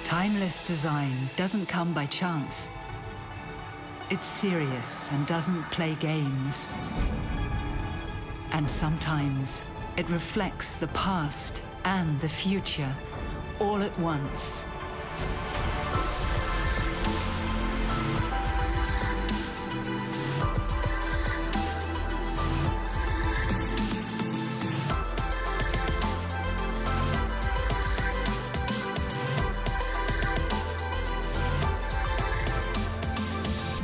Timeless design doesn't come by chance. It's serious and doesn't play games. And sometimes it reflects the past and the future all at once.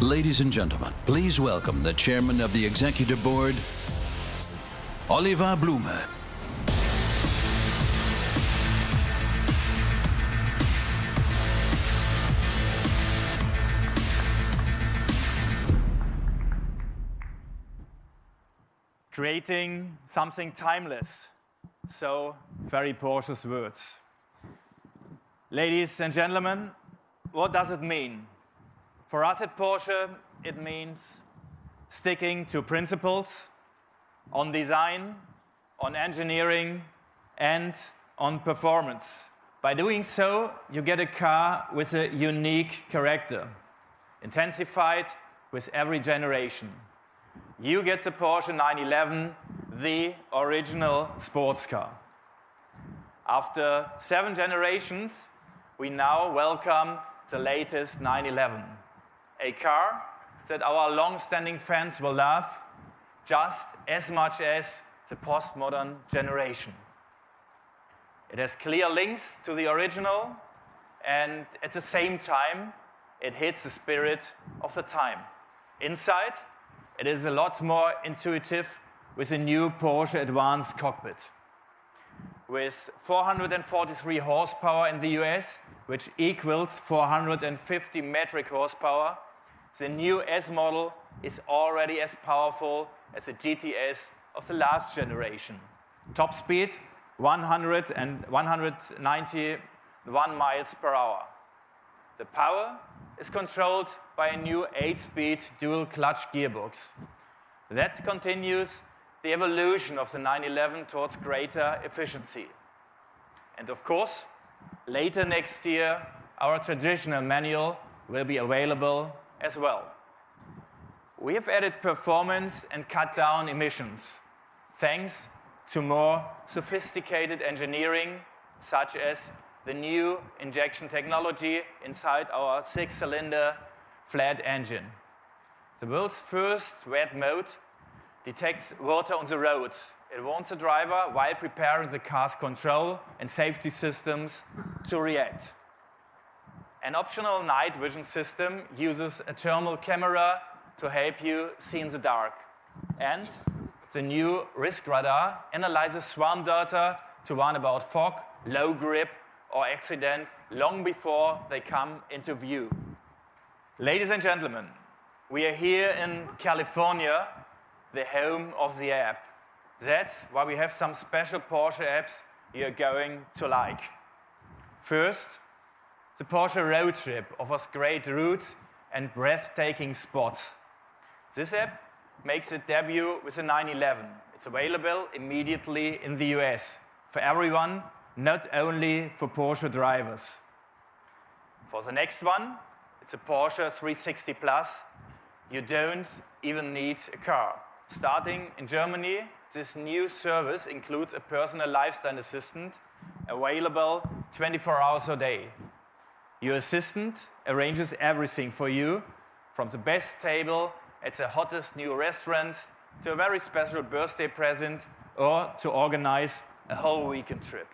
Ladies and gentlemen, please welcome the chairman of the executive board, Oliver Blume. Creating something timeless. So very Porsche's words. Ladies and gentlemen, what does it mean? For us at Porsche, it means sticking to principles on design, on engineering, and on performance. By doing so, you get a car with a unique character, intensified with every generation. You get the Porsche 911, the original sports car. After 7 generations, we now welcome the latest 911. A car that our long-standing fans will love just as much as the postmodern generation. It has clear links to the original, and at the same time, it hits the spirit of the time. Inside, it is a lot more intuitive with a new Porsche Advanced Cockpit. With 443 horsepower in the US, which equals 450 metric horsepower, the new S model is already as powerful as the GTS of the last generation. Top speed, 191 miles per hour. The power is controlled by a new 8-speed dual-clutch gearbox. That continues the evolution of the 911 towards greater efficiency. And of course, later next year, our traditional manual will be available as well. We have added performance and cut down emissions, thanks to more sophisticated engineering, such as the new injection technology inside our 6-cylinder flat engine. The world's first wet mode detects water on the road. It warns the driver while preparing the car's control and safety systems to react. An optional night vision system uses a thermal camera to help you see in the dark. And the new risk radar analyzes swarm data to warn about fog, low grip, or accident long before they come into view. Ladies and gentlemen, we are here in California, the home of the app. That's why we have some special Porsche apps you're going to like. First, the Porsche Road Trip offers great routes and breathtaking spots. This app makes its debut with the 911. It's available immediately in the US for everyone, not only for Porsche drivers. For the next one, it's a Porsche 360 Plus. You don't even need a car. Starting in Germany, this new service includes a personal lifestyle assistant available 24 hours a day. Your assistant arranges everything for you, from the best table at the hottest new restaurant to a very special birthday present or to organize a whole weekend trip.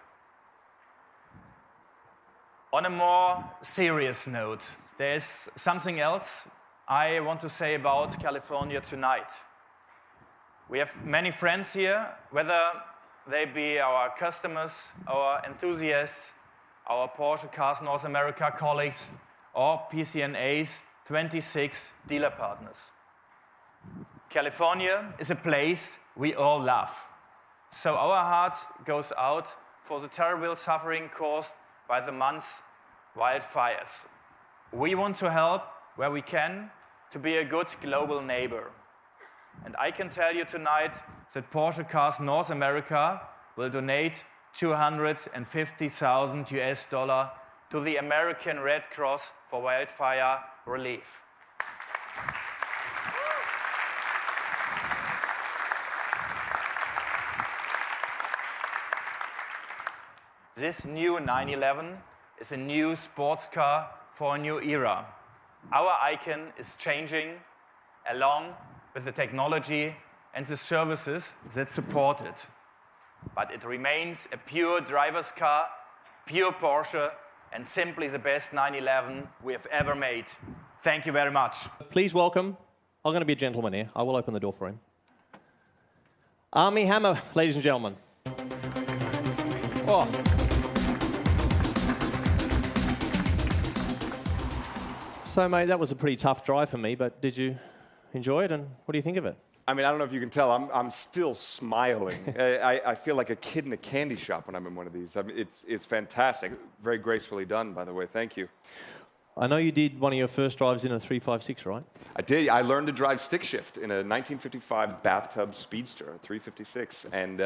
On a more serious note, there's something else I want to say about California tonight. We have many friends here, whether they be our customers, our enthusiasts, our Porsche Cars North America colleagues, or PCNA's 26 dealer partners. California is a place we all love. So our heart goes out for the terrible suffering caused by the month's wildfires. We want to help where we can to be a good global neighbor. And I can tell you tonight that Porsche Cars North America will donate $250,000 to the American Red Cross for wildfire relief. This new 911 is a new sports car for a new era. Our icon is changing along with the technology and the services that support it. But it remains a pure driver's car, pure Porsche, and simply the best 911 we have ever made. Thank you very much. Please welcome, I'm going to be a gentleman here. I will open the door for him. Armie Hammer, ladies and gentlemen. Oh. So, mate, that was a pretty tough drive for me, but did you enjoy it, and what do you think of it? I mean, I don't know if you can tell, I'm still smiling. I feel like a kid in a candy shop when I'm in one of these. I mean, it's fantastic. Very gracefully done, by the way. Thank you. I know you did one of your first drives in a 356, right? I did. I learned to drive stick shift in a 1955 bathtub Speedster, a 356. And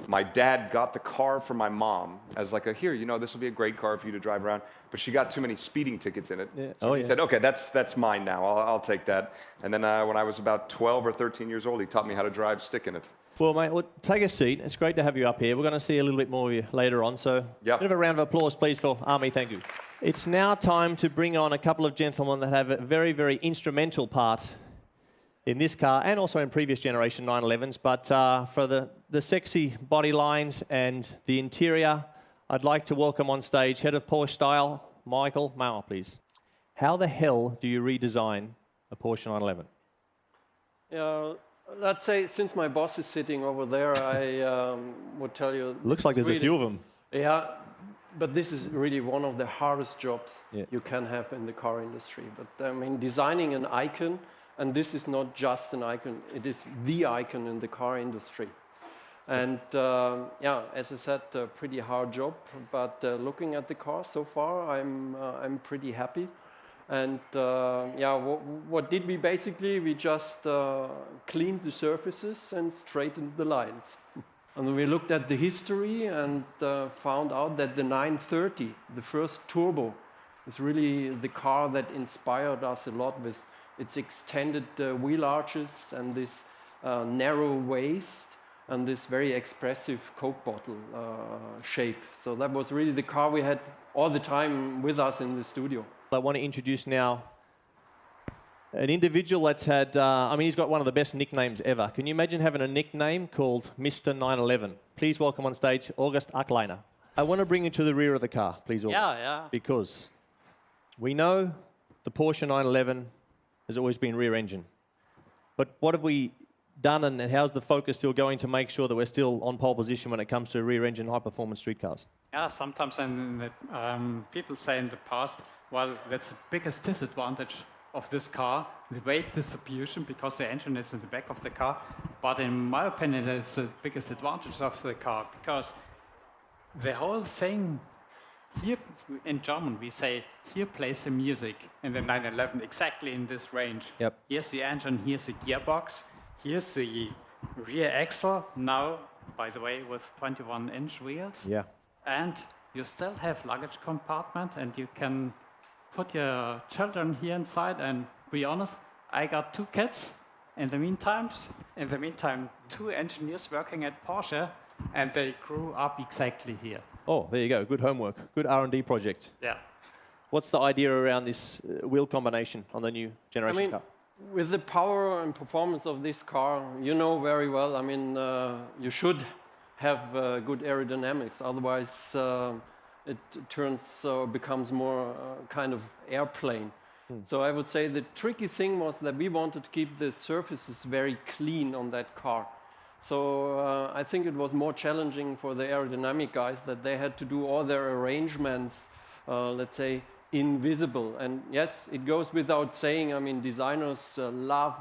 my dad got the car for my mom as like here, you know, this will be a great car for you to drive around. But she got too many speeding tickets in it. Yeah. So he said, okay, that's mine now. I'll take that. And then when I was about 12 or 13 years old, he taught me how to drive stick in it. Well, mate, take a seat. It's great to have you up here. We're going to see a little bit more of you later on. So a bit of a round of applause, please, for Armie. Thank you. It's now time to bring on a couple of gentlemen that have a very, very instrumental part in this car and also in previous generation 911s. But for the sexy body lines and the interior, I'd like to welcome on stage Head of Porsche Style, Michael Mauer, please. How the hell do you redesign a Porsche 911? Let's say, since my boss is sitting over there, I would tell you... Looks like there's a few of them. Yeah, but this is really one of the hardest jobs you can have in the car industry. But I mean, designing an icon, and this is not just an icon, it is the icon in the car industry. And as I said, a pretty hard job, but looking at the car so far, I'm pretty happy. And what did we basically? We just cleaned the surfaces and straightened the lines. And we looked at the history and found out that the 930, the first turbo, is really the car that inspired us a lot with its extended wheel arches and this narrow waist and this very expressive Coke bottle shape. So that was really the car we had all the time with us in the studio. I want to introduce now an individual that's had, he's got one of the best nicknames ever. Can you imagine having a nickname called Mr. 911? Please welcome on stage August Ackleiner. I want to bring you to the rear of the car, please, August. Yeah. Because we know the Porsche 911 has always been rear engine. But what have we done, and how's the focus still going to make sure that we're still on pole position when it comes to rear engine high performance street cars? Yeah, sometimes people say in the past, well, that's the biggest disadvantage of this car, the weight distribution, because the engine is in the back of the car. But in my opinion, it's the biggest advantage of the car, because the whole thing, here in German we say, here plays the music in the 911, exactly in this range. Yep. Here's the engine, here's the gearbox, here's the rear axle, now, by the way, with 21-inch wheels. Yeah. And you still have luggage compartment, and you can put your children here inside. And be honest, I got 2 kids. In the meantime, 2 engineers working at Porsche, and they grew up exactly here. Oh, there you go. Good homework. Good R&D project. Yeah. What's the idea around this wheel combination on the new generation car? With the power and performance of this car, you know very well, you should have good aerodynamics, otherwise it becomes more kind of airplane. So I would say the tricky thing was that we wanted to keep the surfaces very clean on that car. So I think it was more challenging for the aerodynamic guys that they had to do all their arrangements, let's say, invisible. And yes, it goes without saying, designers love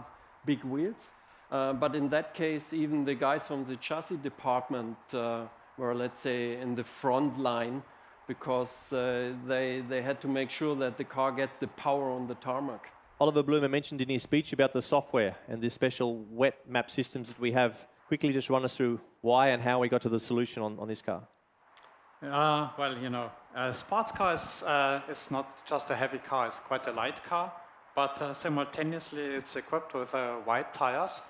big wheels. But in that case, even the guys from the chassis department were, let's say, in the front line, because they had to make sure that the car gets the power on the tarmac. Oliver Blumer mentioned in his speech about the software and the special wet map systems that we have. Quickly just run us through why and how we got to the solution on this car. Well, you know, a sports car is not just a heavy car, it's quite a light car, but simultaneously it's equipped with wide tires.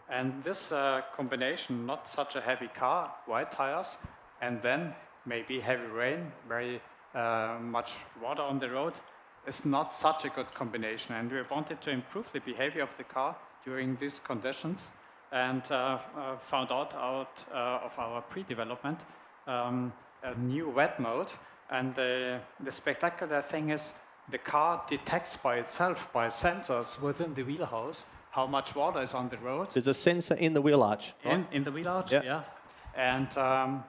And this combination, not such a heavy car, wide tires, and then maybe heavy rain, very much water on the road, is not such a good combination. And we wanted to improve the behavior of the car during these conditions, and found out of our pre-development a new wet mode. And the spectacular thing is the car detects by itself, by sensors within the wheelhouse, how much water is on the road. There's a sensor in the wheel arch. In the wheel arch, yeah. yeah. And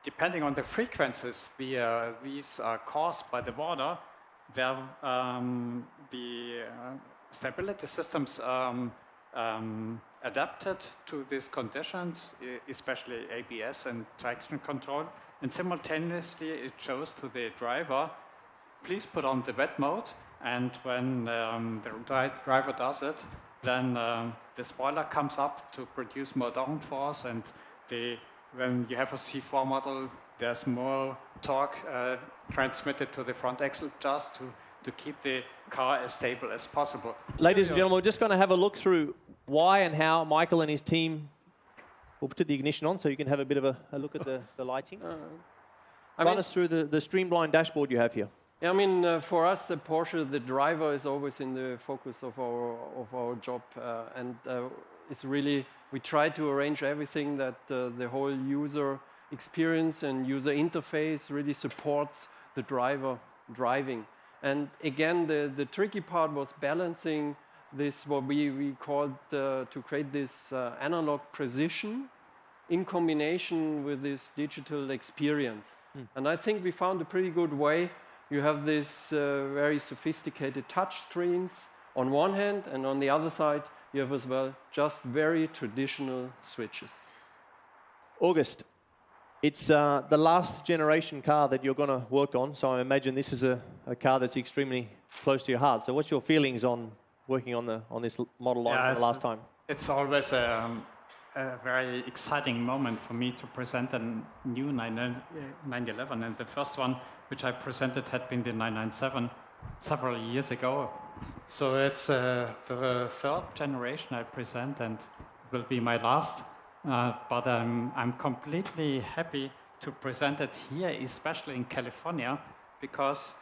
depending on the frequencies these are caused by the water, the stability systems adapted to these conditions, especially ABS and traction control, and simultaneously it shows to the driver, please put on the wet mode, and when the driver does it, then the spoiler comes up to produce more downforce, and when you have a C4 model, there's more torque transmitted to the front axle just to keep the car as stable as possible. Ladies and gentlemen, we're just going to have a look through why and how Michael and his team will put the ignition on, so you can have a bit of a look at the lighting. Run us through the streamlined dashboard you have here. Yeah, I mean, for us, the Porsche, the driver is always in the focus of our job, and it's really, we try to arrange everything that the whole user experience and user interface really supports the driver driving. And again, the tricky part was balancing this, what we called to create this analog precision in combination with this digital experience. And I think we found a pretty good way. You have this very sophisticated touch screens on one hand, and on the other side, you have as well just very traditional switches. August, it's the last generation car that you're going to work on, so I imagine this is a car that's extremely close to your heart. So what's your feelings on working on this model line for the last time? It's always a very exciting moment for me to present a new 911, and the first one which I presented had been the 997 several years ago. So it's the third generation I present, and will be my last. But I'm completely happy to present it here, especially in California, because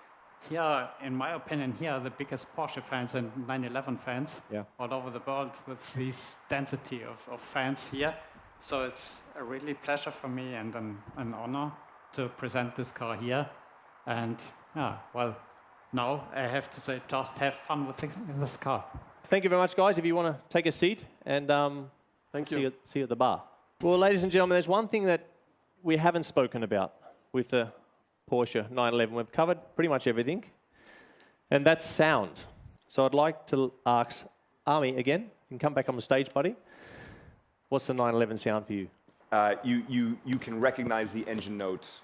here, in my opinion, here are the biggest Porsche fans and 911 fans all over the world, with this density of fans here. So it's a really pleasure for me and an honor to present this car here. And well, now I have to say, just have fun with this car. Thank you very much, guys. If you want to take a seat, and Thank you. See you at the bar. Well, ladies and gentlemen, there's one thing that we haven't spoken about with the Porsche 911. We've covered pretty much everything, and that's sound. So I'd like to ask Army again. You can come back on the stage, buddy. What's the 911 sound for you? You can recognize the engine notes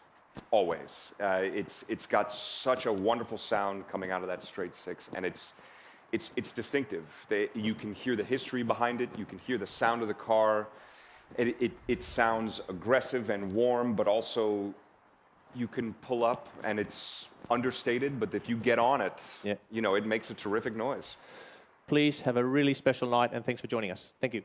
always. It's got such a wonderful sound coming out of that straight six, and it's distinctive. You can hear the history behind it. You can hear the sound of the car. It sounds aggressive and warm, but also you can pull up, and it's understated. But if you get on it, you know, it makes a terrific noise. Please have a really special night, and thanks for joining us. Thank you.